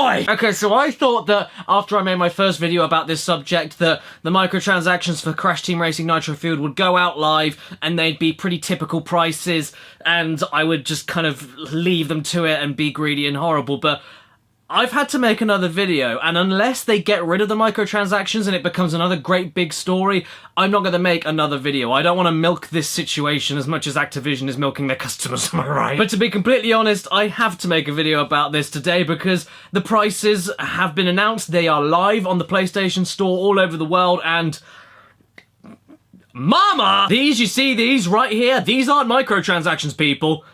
boy! Okay, so I thought that after I made my first video about this subject that the microtransactions for Crash Team Racing Nitro Fueled would go out live and they'd be pretty typical prices and I would just kind of leave them to it and be greedy and horrible, but I've had to make another video, and unless they get rid of the microtransactions and it becomes another great big story, I'm not going to make another video. I don't want to milk this situation as much as Activision is milking their customers, am I right? But to be completely honest, I have to make a video about this today because the prices have been announced. They are live on the PlayStation Store all over the world, and mama! These, you see these right here? These aren't microtransactions, people.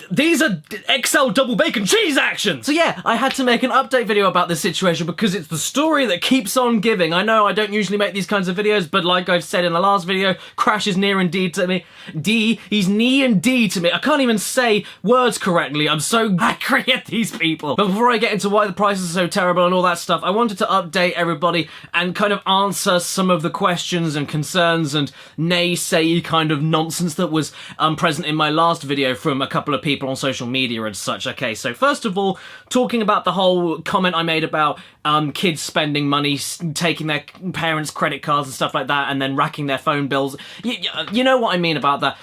These are XL double bacon cheese actions! So yeah, I had to make an update video about this situation because it's the story that keeps on giving. I know I don't usually make these kinds of videos, but like I've said in the last video, Crash is near and D to me. He's knee and D to me. I can't even say words correctly. I'm so angry at these people. But before I get into why the prices are so terrible and all that stuff, I wanted to update everybody and kind of answer some of the questions and concerns and naysay kind of nonsense that was present in my last video from a couple of people on social media and such. Okay, so first of all, talking about the whole comment I made about kids spending money, taking their parents' credit cards and stuff like that, and then racking their phone bills. You know what I mean about that.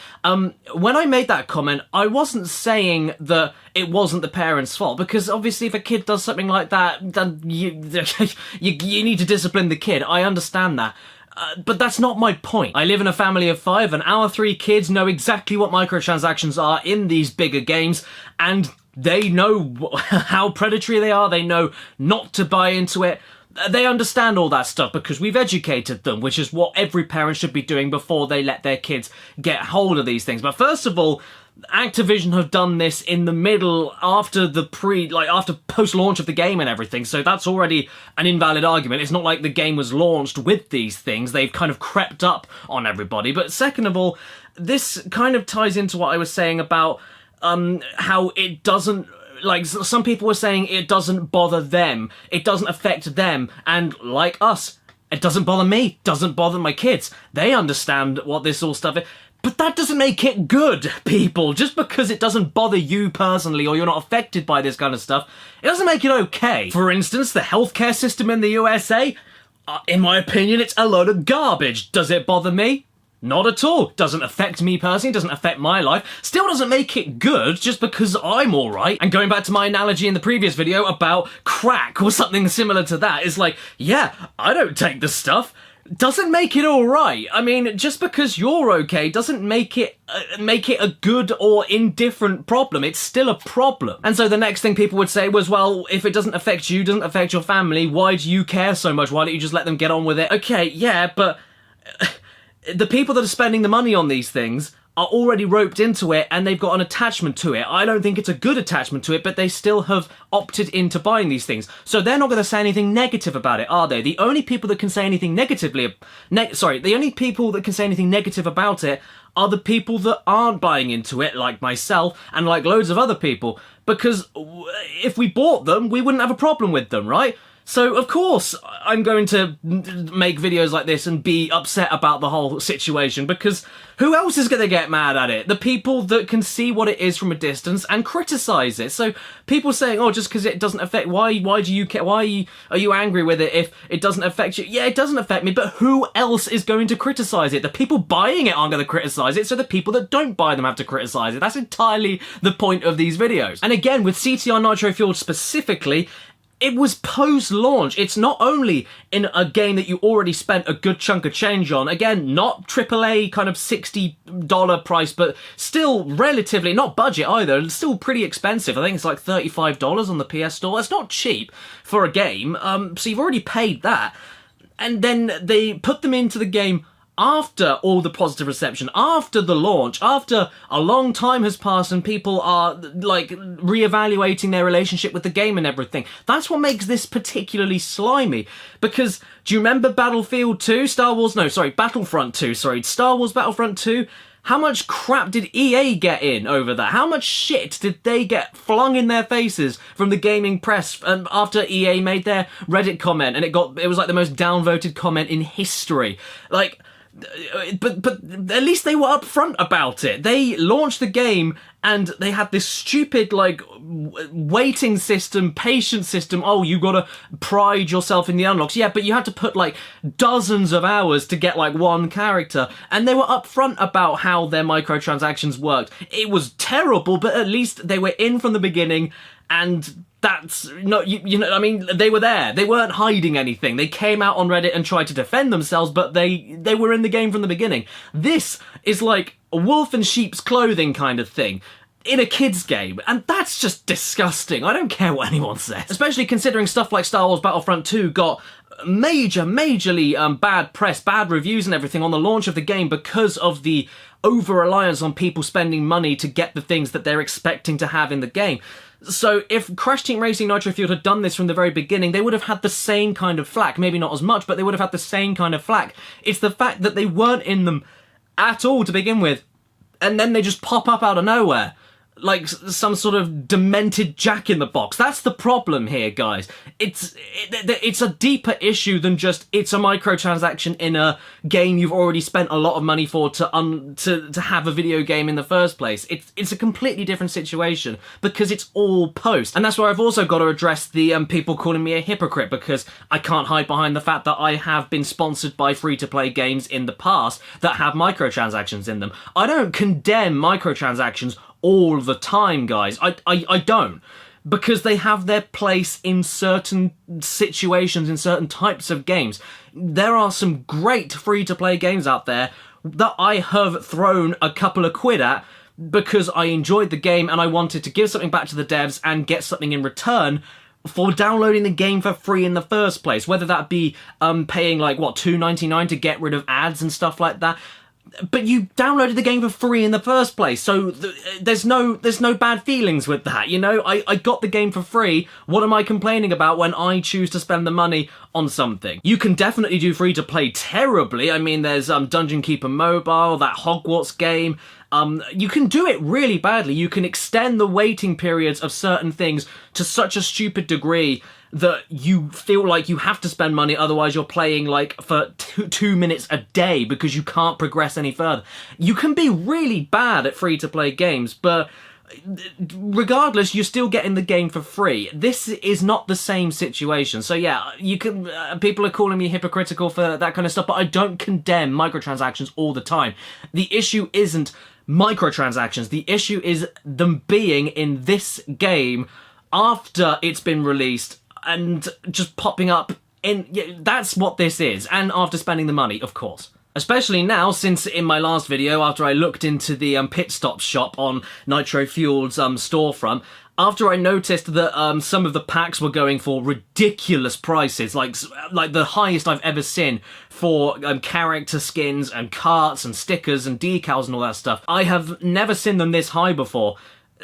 When I made that comment, I wasn't saying that it wasn't the parents' fault, because obviously if a kid does something like that, then you need to discipline the kid. I understand that. But that's not my point. I live in a family of 5 and our 3 kids know exactly what microtransactions are in these bigger games, and they know how predatory they are, they know not to buy into it. They understand all that stuff because we've educated them, which is what every parent should be doing before they let their kids get hold of these things. But first of all, Activision have done this in the middle, after post-launch of the game and everything, so that's already an invalid argument. It's not like the game was launched with these things. They've kind of crept up on everybody. But second of all, this kind of ties into what I was saying about how it doesn't, like, some people were saying it doesn't bother them, it doesn't affect them, and like us, it doesn't bother me, doesn't bother my kids. They understand what this all stuff is. But that doesn't make it good, people. Just because it doesn't bother you personally or you're not affected by this kind of stuff, it doesn't make it okay. For instance, the healthcare system in the USA, in my opinion, it's a load of garbage. Does it bother me? Not at all. Doesn't affect me personally, doesn't affect my life. Still doesn't make it good just because I'm alright. And going back to my analogy in the previous video about crack or something similar to that, it's like, yeah, I don't take the stuff. Doesn't make it alright. I mean, just because you're okay doesn't make it a good or indifferent problem. It's still a problem. And so the next thing people would say was, well, if it doesn't affect you, doesn't affect your family, why do you care so much? Why don't you just let them get on with it? Okay, yeah, but the people that are spending the money on these things are already roped into it and they've got an attachment to it. I don't think it's a good attachment to it, but they still have opted into buying these things. So they're not going to say anything negative about it, are they? The only people that can say anything negatively, the only people that can say anything negative about it are the people that aren't buying into it, like myself and like loads of other people. Because if we bought them, we wouldn't have a problem with them, right? So, of course, I'm going to make videos like this and be upset about the whole situation, because who else is going to get mad at it? The people that can see what it is from a distance and criticise it. So, people saying, oh, just because it doesn't affect, why do you care, why are you angry with it if it doesn't affect you? Yeah, it doesn't affect me, but who else is going to criticise it? The people buying it aren't going to criticise it, so the people that don't buy them have to criticise it. That's entirely the point of these videos. And again, with CTR Nitro Fueled specifically, it was post-launch. It's not only in a game that you already spent a good chunk of change on. Again, not AAA kind of $60 price, but still relatively, not budget either, it's still pretty expensive. I think it's like $35 on the PS Store. It's not cheap for a game, so you've already paid that. And then they put them into the game after all the positive reception, after the launch, after a long time has passed and people are, like, reevaluating their relationship with the game and everything. That's what makes this particularly slimy. Because, do you remember Battlefront 2? Star Wars Battlefront 2? How much crap did EA get in over that? How much shit did they get flung in their faces from the gaming press after EA made their Reddit comment and it was like the most downvoted comment in history? Like, but at least they were upfront about it. They launched the game and they had this stupid, like, waiting system, patience system. Oh, you gotta pride yourself in the unlocks. Yeah, but you had to put like dozens of hours to get like one character, and they were upfront about how their microtransactions worked. It was terrible, but at least they were in from the beginning, and that's not, you know, I mean, they were there. They weren't hiding anything. They came out on Reddit and tried to defend themselves, but they were in the game from the beginning. This is like a wolf in sheep's clothing kind of thing in a kid's game, and that's just disgusting. I don't care what anyone says. Especially considering stuff like Star Wars Battlefront 2 got majorly bad press, bad reviews and everything on the launch of the game because of the over-reliance on people spending money to get the things that they're expecting to have in the game. So if Crash Team Racing Nitro Fueled had done this from the very beginning, they would have had the same kind of flack. Maybe not as much, but they would have had the same kind of flack. It's the fact that they weren't in them at all to begin with, and then they just pop up out of nowhere. Like some sort of demented jack-in-the-box. That's the problem here, guys. It's a deeper issue than just it's a microtransaction in a game you've already spent a lot of money for to have a video game in the first place. It's a completely different situation because it's all post. And that's where I've also got to address the people calling me a hypocrite, because I can't hide behind the fact that I have been sponsored by free-to-play games in the past that have microtransactions in them. I don't condemn microtransactions all the time, guys. I don't. Because they have their place in certain situations, in certain types of games. There are some great free-to-play games out there that I have thrown a couple of quid at because I enjoyed the game and I wanted to give something back to the devs and get something in return for downloading the game for free in the first place. Whether that be paying like, what, $2.99 to get rid of ads and stuff like that. But you downloaded the game for free in the first place, so there's no bad feelings with that, you know? I got the game for free. What am I complaining about when I choose to spend the money on something? You can definitely do free-to-play terribly. I mean, there's Dungeon Keeper Mobile, that Hogwarts game. You can do it really badly. You can extend the waiting periods of certain things to such a stupid degree that you feel like you have to spend money, otherwise you're playing like for 2 minutes a day because you can't progress any further. You can be really bad at free-to-play games, but regardless, you're still getting the game for free. This is not the same situation. So yeah, you can. People are calling me hypocritical for that kind of stuff, but I don't condemn microtransactions all the time. The issue isn't microtransactions. The issue is them being in this game after it's been released and just popping up in. Yeah, that's what this is, and after spending the money, of course. Especially now, since in my last video, after I looked into the pit stop shop on Nitro Fueled's storefront, after I noticed that some of the packs were going for ridiculous prices, like the highest I've ever seen for character skins and karts and stickers and decals and all that stuff. I have never seen them this high before.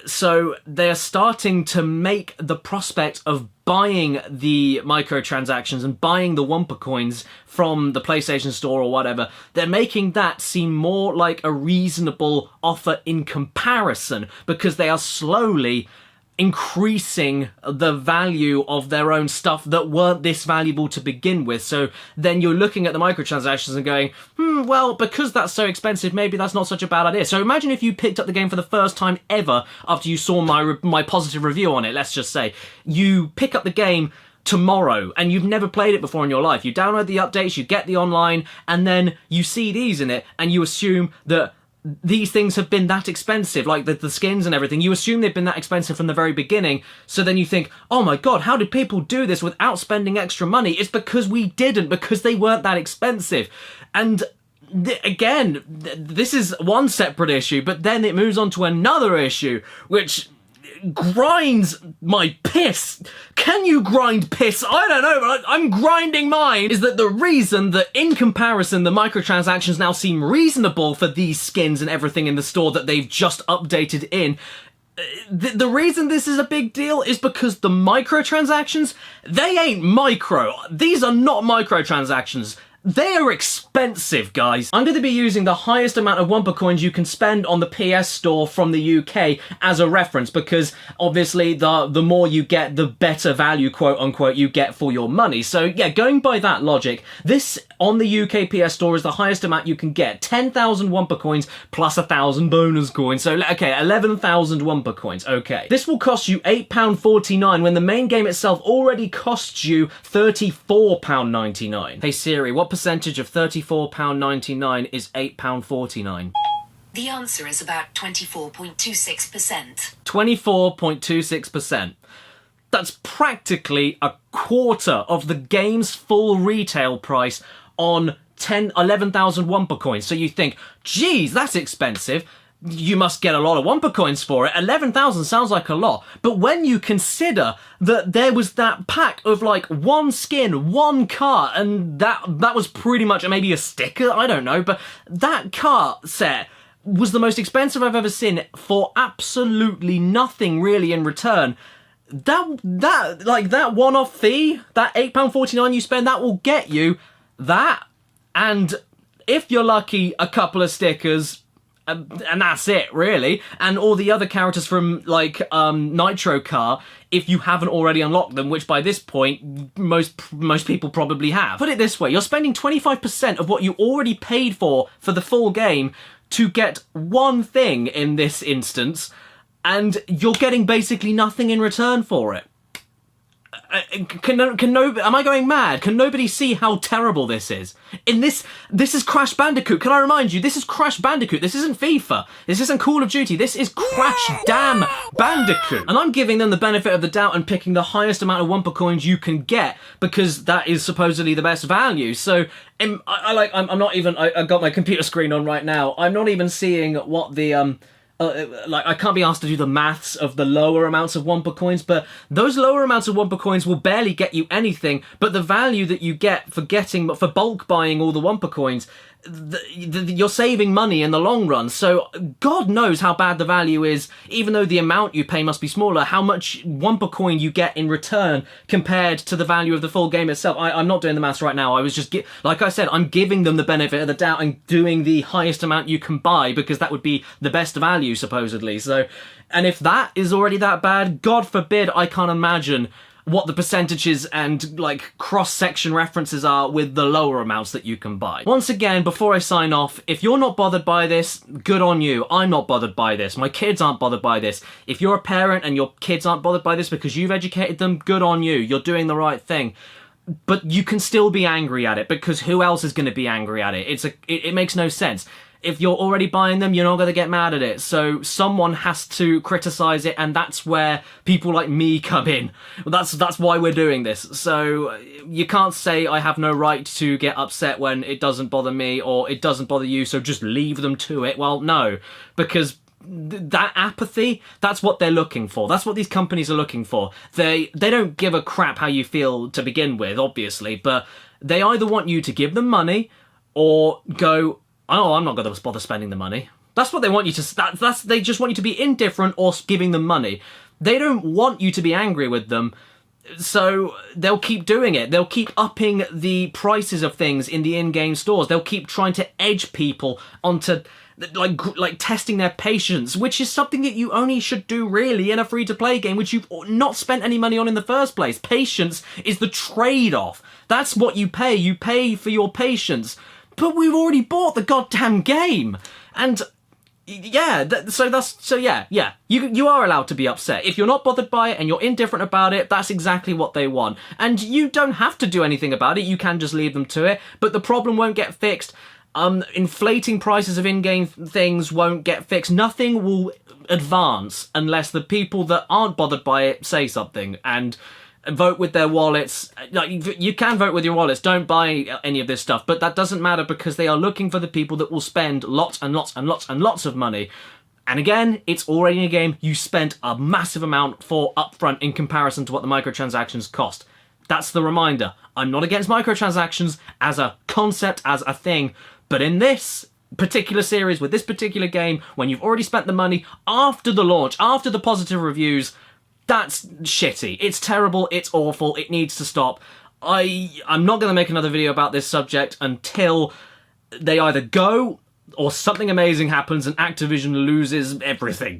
So they're starting to make the prospect of buying the microtransactions and buying the wumpa coins from the PlayStation Store or whatever, they're making that seem more like a reasonable offer in comparison, because they are slowly increasing the value of their own stuff that weren't this valuable to begin with. So then you're looking at the microtransactions and going, well, because that's so expensive, maybe that's not such a bad idea. So imagine if you picked up the game for the first time ever after you saw my positive review on it. Let's just say you pick up the game tomorrow and you've never played it before in your life. You download the updates, you get the online, and then you see these in it and you assume that these things have been that expensive, like the skins and everything. You assume they've been that expensive from the very beginning, so then you think, oh my god, how did people do this without spending extra money? It's because we didn't, because they weren't that expensive. And again, this is one separate issue, but then it moves on to another issue, which grinds my piss. Can you grind piss? I don't know, but I'm grinding mine. Is that the reason that in comparison the microtransactions now seem reasonable for these skins and everything in the store that they've just updated in? The reason this is a big deal is because the microtransactions, they ain't micro. These are not microtransactions. They are expensive, guys. I'm going to be using the highest amount of wumpa coins you can spend on the PS Store from the UK as a reference, because obviously the more you get, the better value, quote unquote, you get for your money. So yeah, going by that logic, this on the UK PS Store is the highest amount you can get. 10,000 wumpa coins plus 1,000 bonus coins. So okay, 11,000 wumpa coins. Okay. This will cost you £8.49 when the main game itself already costs you £34.99. Hey Siri, what percentage of £34.99 is £8.49? The answer is about 24.26%. 24.26%. That's practically a quarter of the game's full retail price on 11,000 wumpa coins. So you think, geez, that's expensive. You must get a lot of wumpa coins for it. 11,000 sounds like a lot. But when you consider that there was that pack of like one skin, one cart, and that was pretty much maybe a sticker, I don't know, but that cart set was the most expensive I've ever seen for absolutely nothing really in return. That one-off fee, that £8.49 you spend, that will get you that, and if you're lucky, a couple of stickers, and that's it, really. And all the other characters from, like, Nitro Kart, if you haven't already unlocked them, which by this point, most people probably have. Put it this way, you're spending 25% of what you already paid for the full game to get one thing in this instance, and you're getting basically nothing in return for it. Am I going mad? Can nobody see how terrible this is? This is Crash Bandicoot. Can I remind you, this is Crash Bandicoot. This isn't FIFA. This isn't Call of Duty. This is Crash damn Bandicoot. And I'm giving them the benefit of the doubt and picking the highest amount of wumpa coins you can get because that is supposedly the best value. So I'm not even. I got my computer screen on right now. I'm not even seeing what the I can't be asked to do the maths of the lower amounts of wumpa coins, but those lower amounts of wumpa coins will barely get you anything, but the value that you get for bulk buying all the wumpa coins, you're saving money in the long run. So God knows how bad the value is, even though the amount you pay must be smaller, how much wumpa coin you get in return compared to the value of the full game itself. I'm not doing the maths right now. I was just, like I said, I'm giving them the benefit of the doubt and doing the highest amount you can buy because that would be the best value, supposedly. So, and if that is already that bad, God forbid, I can't imagine what the percentages and like cross-section references are with the lower amounts that you can buy. Once again, before I sign off, if you're not bothered by this, good on you. I'm not bothered by this. My kids aren't bothered by this. If you're a parent and your kids aren't bothered by this because you've educated them, good on you. You're doing the right thing. But you can still be angry at it because who else is going to be angry at it? It makes no sense. If you're already buying them, you're not going to get mad at it. So someone has to criticize it, and that's where people like me come in. That's why we're doing this. So you can't say I have no right to get upset when it doesn't bother me or it doesn't bother you, so just leave them to it. Well, no, because that apathy, that's what they're looking for. That's what these companies are looking for. They don't give a crap how you feel to begin with, obviously, but they either want you to give them money or go, oh, I'm not going to bother spending the money. That's what they want you to... They just want you to be indifferent or giving them money. They don't want you to be angry with them, so they'll keep doing it. They'll keep upping the prices of things in the in-game stores. They'll keep trying to edge people onto... Like testing their patience, which is something that you only should do really in a free-to-play game, which you've not spent any money on in the first place. Patience is the trade-off. That's what you pay. You pay for your patience. But we've already bought the goddamn game, and yeah, you are allowed to be upset. If you're not bothered by it and you're indifferent about it, that's exactly what they want. And you don't have to do anything about it, you can just leave them to it, but the problem won't get fixed. Inflating prices of in-game things won't get fixed. Nothing will advance unless the people that aren't bothered by it say something and vote with their wallets. Like, you can vote with your wallets, don't buy any of this stuff, but that doesn't matter because they are looking for the people that will spend lots and lots and lots and lots of money. And again, it's already in a game you spent a massive amount for upfront in comparison to what the microtransactions cost. That's the reminder. I'm not against microtransactions as a concept, as a thing, but in this particular series, with this particular game, when you've already spent the money after the launch, after the positive reviews, that's shitty. It's terrible, it's awful, it needs to stop. I'm not going to make another video about this subject until they either go or something amazing happens and Activision loses everything.